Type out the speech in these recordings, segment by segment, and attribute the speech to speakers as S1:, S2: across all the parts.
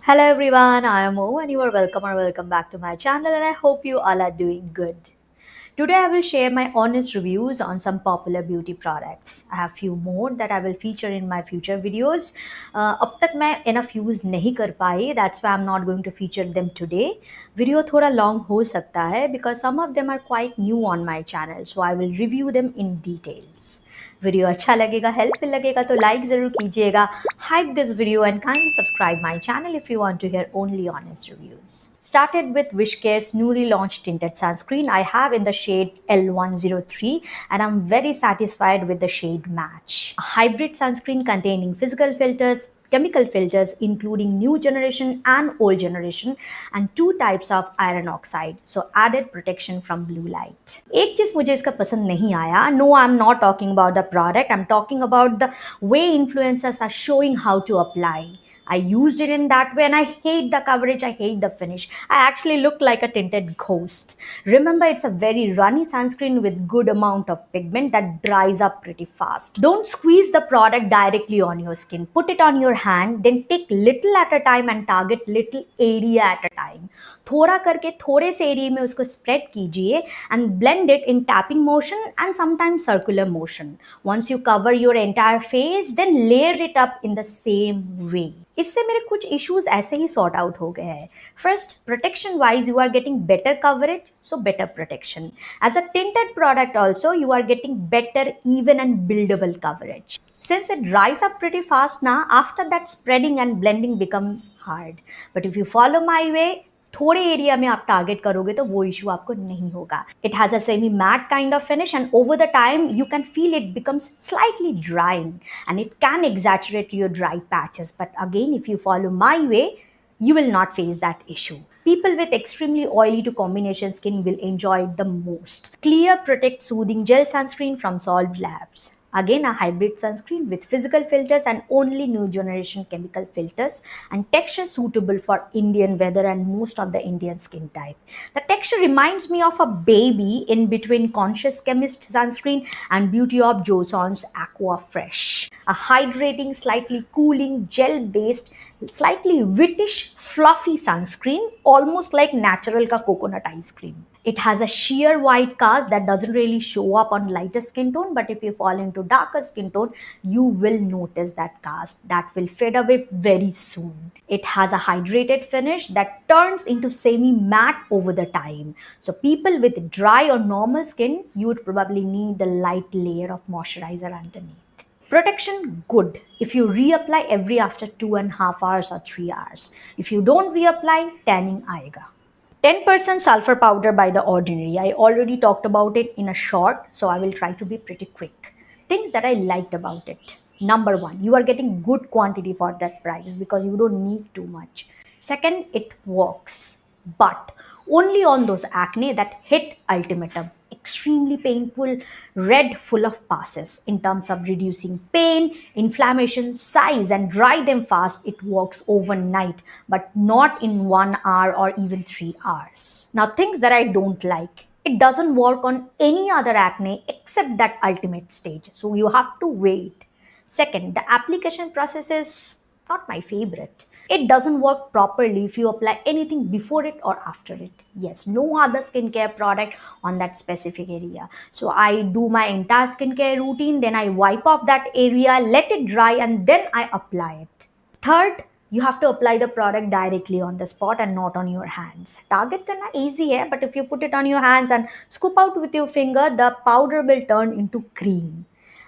S1: Hello everyone, I am Mo and you are welcome or welcome back to my channel and I hope you all are doing good. Today I will share my honest reviews on some popular beauty products. I have few more that I will feature in my future videos. अब तक मैं enough use नहीं कर पाई, that's why I'm not going to feature them today. Video थोड़ा long हो सकता है because some of them are quite new on my channel, so I will review them in details. Video अच्छा लगेगा helpful लगेगा तो लाइक ज़रूर कीजिएगा hype this video and kindly subscribe my channel if you want to hear only honest reviews. Started with Wishcare's newly launched tinted sunscreen. I have in the shade L103 and I'm very satisfied with the shade match. A hybrid sunscreen containing physical filters, chemical filters including new generation and old generation and two types of iron oxide, so added protection from blue light. एक चीज मुझे इसका पसंद नहीं आया. No, I'm not talking about the product, I'm talking about the way influencers are showing how to apply. I used it in that way and I hate the coverage, I hate the finish. I actually look like a tinted ghost. Remember, it's a very runny sunscreen with good amount of pigment that dries up pretty fast. Don't squeeze the product directly on your skin. Put it on your hand, then take little at a time and target little area at a time. थोड़ा करके थोड़े से area में उसको spread कीजिए and blend it in tapping motion and sometimes circular motion. Once you cover your entire face, then layer it up in the same way. इससे मेरे कुछ इश्यूज ऐसे ही सॉर्ट आउट हो गए हैं. First, protection wise you are getting better coverage, so better protection. As a tinted product also you are getting better even and buildable coverage. Since it dries up pretty fast now, after that spreading and blending become hard. But if you follow my way, थोड़े area में आप target करोगे तो वो issue आपको नहीं होगा. It has a semi matte kind of finish and over the time you can feel it becomes slightly drying and it can exaggerate your dry patches. But again, if you follow my way, you will not face that issue. People with extremely oily to combination skin will enjoy it the most. Clear Protect Soothing Gel Sunscreen from Solve Labs. Again, a hybrid sunscreen with physical filters and only new generation chemical filters and texture suitable for Indian weather and most of the Indian skin type. The texture reminds me of a baby in between Conscious Chemist sunscreen and Beauty of Joseon's Aqua Fresh. A hydrating, slightly cooling, gel-based, slightly wittish, fluffy sunscreen, almost like natural ka coconut ice cream. It has a sheer white cast that doesn't really show up on lighter skin tone, but if you fall into darker skin tone, you will notice that cast that will fade away very soon. It has a hydrated finish that turns into semi-matte over the time. So people with dry or normal skin, you would probably need a light layer of moisturizer underneath. Protection, good if you reapply every after 2.5 hours or 3 hours. If you don't reapply, tanning aayega. 10% sulfur powder by The Ordinary. I already talked about it in a short, so I will try to be pretty quick. Things that I liked about it. Number one, you are getting good quantity for that price because you don't need too much. Second, it works, but only on those acne that hit ultimatum. Extremely painful, red, full of passes. In terms of reducing pain, inflammation, size, and dry them fast, it works overnight, but not in 1 hour or even 3 hours. Now, things that I don't like. It doesn't work on any other acne except that ultimate stage, so you have to wait. Second, the application process is not my favorite. It doesn't work properly if you apply anything before it or after it. Yes, no other skincare product on that specific area. So I do my entire skincare routine, then I wipe off that area, let it dry, and then I apply it. Third, you have to apply the product directly on the spot and not on your hands. Target karna easy hai, but if you put it on your hands and scoop out with your finger, the powder will turn into cream.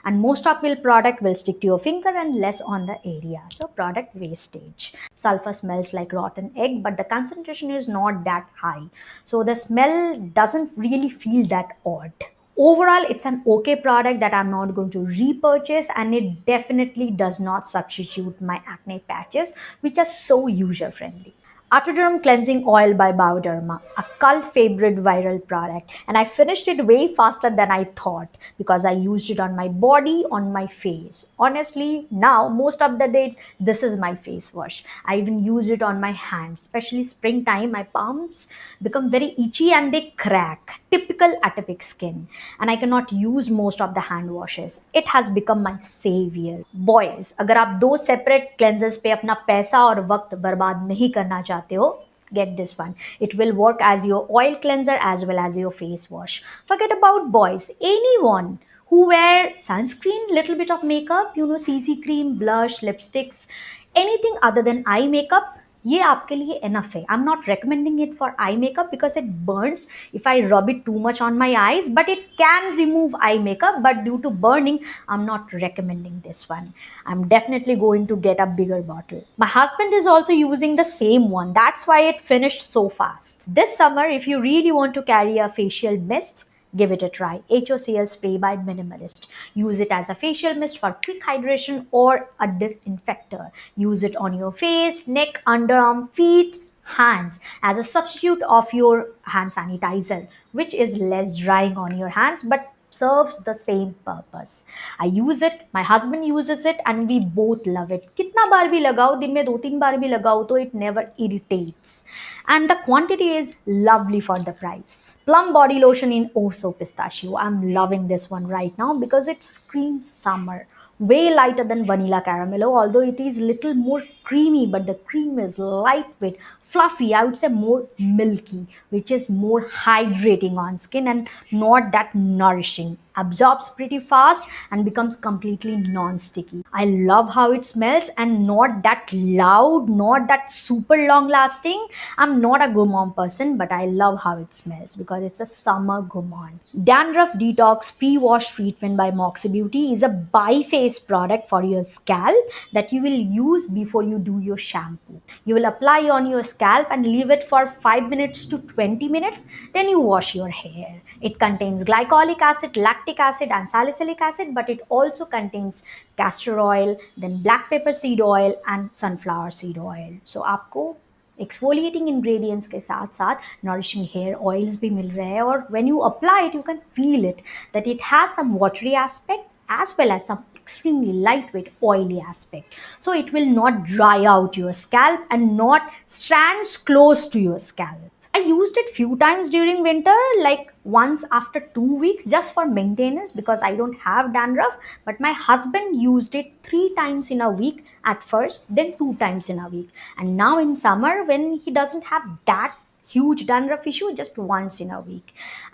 S1: And most of your product will stick to your finger and less on the area. So product wastage. Sulfur smells like rotten egg, but the concentration is not that high. So the smell doesn't really feel that odd. Overall, it's an okay product that I'm not going to repurchase, and it definitely does not substitute my acne patches, which are so user friendly. Atoderm Cleansing Oil by Bioderma, a cult favorite viral product. And I finished it way faster than I thought because I used it on my body, on my face. Honestly, now, most of the days, this is my face wash. I even use it on my hands, especially springtime. My palms become very itchy and they crack. Typical atopic skin. And I cannot use most of the hand washes. It has become my savior. Boys, अगर आप दो separate cleansers पे अपना पैसा और वक्त बर्बाद नहीं करना चाहते हो, get this one. It will work as your oil cleanser as well as your face wash. Forget about boys. Anyone who wear sunscreen, little bit of makeup, CC cream, blush, lipsticks, anything other than eye makeup, ये आपके लिए enough है. I'm not recommending it for eye makeup because it burns if I rub it too much on my eyes, but it can remove eye makeup, but due to burning, I'm not recommending this one. I'm definitely going to get a bigger bottle. My husband is also using the same one. That's why it finished so fast. This summer, if you really want to carry a facial mist, give it a try. HOCL Spray by Minimalist. Use it as a facial mist for quick hydration or a disinfector. Use it on your face, neck, underarm, feet, hands as a substitute of your hand sanitizer, which is less drying on your hands but serves the same purpose. I use it, my husband uses it, and we both love it. कितना बार भी लगाओ, दिन में 2-3 बार भी लगाओ तो it never irritates. And the quantity is lovely for the price. Plum body lotion in Oso Pistachio. I'm loving this one right now because it screams summer. Way lighter than vanilla caramello, although it is little more creamy, but the cream is lightweight, fluffy, I would say more milky, which is more hydrating on skin and not that nourishing. Absorbs pretty fast and becomes completely non-sticky. I love how it smells and not that loud, not that super long lasting. I'm not a gourmand person, but I love how it smells because it's a summer gourmand. Dandruff Detox Pre-Wash Treatment by Moxie Beauty is a bi-phase product for your scalp that you will use before you do your shampoo. You will apply on your scalp and leave it for 5 minutes to 20 minutes, then you wash your hair. It contains glycolic acid, lactic acid and salicylic acid, but it also contains castor oil, then black pepper seed oil and sunflower seed oil. So आपको exfoliating ingredients के साथ साथ nourishing hair oils भी मिल रहे हैं और when you apply it you can feel it that it has some watery aspect as well as some extremely lightweight oily aspect, so it will not dry out your scalp and not strands close to your scalp. I used it few times during winter, like once after 2 weeks just for maintenance because I don't have dandruff, but my husband used it 3 times in a week at first, then 2 times in a week, and now in summer when he doesn't have that huge dandruff issue, just once in a week,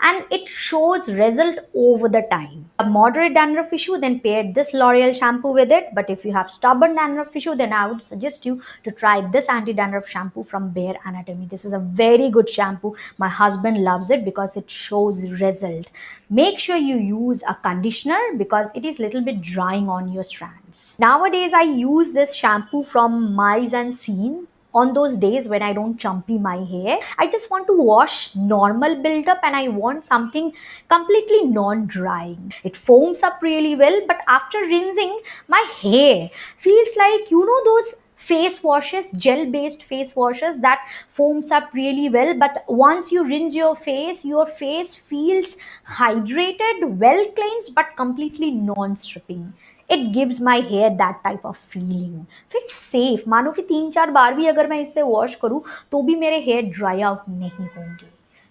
S1: and it shows result over the time. A moderate dandruff issue, then pair this L'Oreal shampoo with it, but if you have stubborn dandruff issue, then I would suggest you to try this anti-dandruff shampoo from Bare Anatomy. This is a very good shampoo. My husband loves it because it shows result. Make sure you use a conditioner because it is little bit drying on your strands. Nowadays I use this shampoo from Mice and Scene. On those days when I don't chumpy my hair, I just want to wash normal buildup and I want something completely non-drying. It foams up really well, but after rinsing, my hair feels like, those face washes, gel based face washes that foams up really well, but once you rinse your face feels hydrated, well cleansed, but completely non-stripping. It gives my hair that type of feeling. फिर safe, मानो कि 3-4 बार भी अगर मैं इससे wash करूँ तो भी मेरे हेयर ड्राई आउट नहीं होंगे.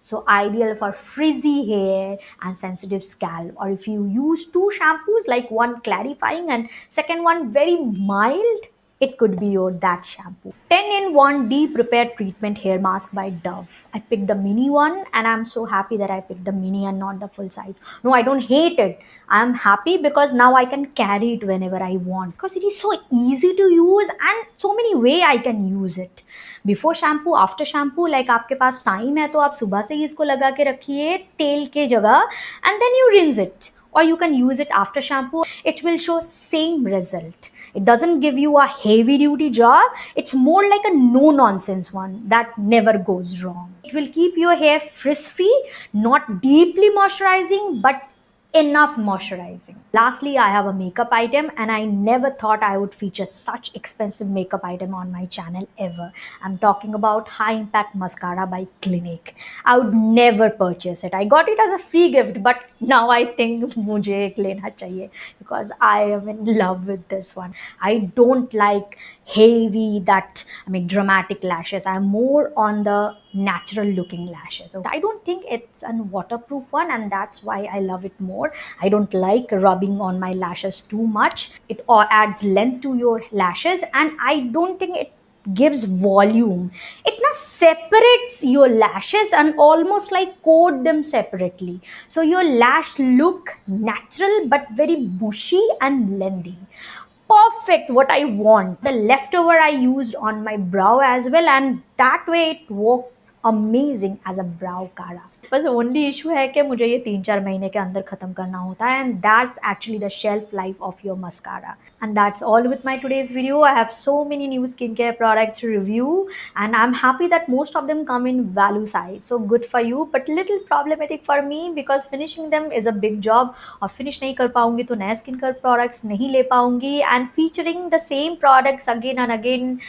S1: So ideal for frizzy hair and sensitive scalp. Or if you use 2 shampoos, like one clarifying and second one very mild, it could be your that shampoo. 10-in-1 Deep Repair Treatment Hair Mask by Dove. I picked the mini one and I'm so happy that I picked the mini and not the full size. No, I don't hate it. I'm happy because now I can carry it whenever I want because it is so easy to use and so many way I can use it. Before shampoo, after shampoo, like आपके पास time है तो आप सुबह से ही इसको लगा के रखिए तेल के जगह and then you rinse it. Or you can use it after shampoo. It will show same result. It doesn't give you a heavy duty job. It's more like a no nonsense one that never goes wrong. It will keep your hair frizz free, not deeply moisturizing, but enough moisturizing. Lastly, I have a makeup item, and I never thought I would feature such expensive makeup item on my channel ever. I'm talking about High Impact Mascara by Clinique. I would never purchase it. I got it as a free gift, but now I think मुझे एक लेना चाहिए because I am in love with this one. I don't like heavy, that I mean dramatic lashes. I'm more on the natural looking lashes. So I don't think it's a waterproof one, and that's why I love it more. I don't like rubbing on my lashes too much. It adds length to your lashes, and I don't think it gives volume. It now separates your lashes and almost like coat them separately, so your lash look natural but very bushy and lengthy. Perfect, what I want. The leftover I used on my brow as well, and that way it worked amazing as a brow kara. बस only issue है कि मुझे ये 3-4 महीने के अंदर ख़त्म करना होता है, and that's actually the shelf life of your mascara. And that's all with my today's video. I have so many new skincare products to review, and I'm happy that most of them come in value size. So good for you, but little problematic for me because finishing them is a big job. और finish नहीं कर पाऊंगी तो नए skin care products नहीं ले पाऊंगी, and featuring the same products again and again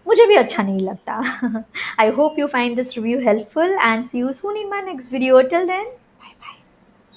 S1: मुझे भी अच्छा नहीं लगता. I hope you find this review helpful and see you soon in my next video. Till then,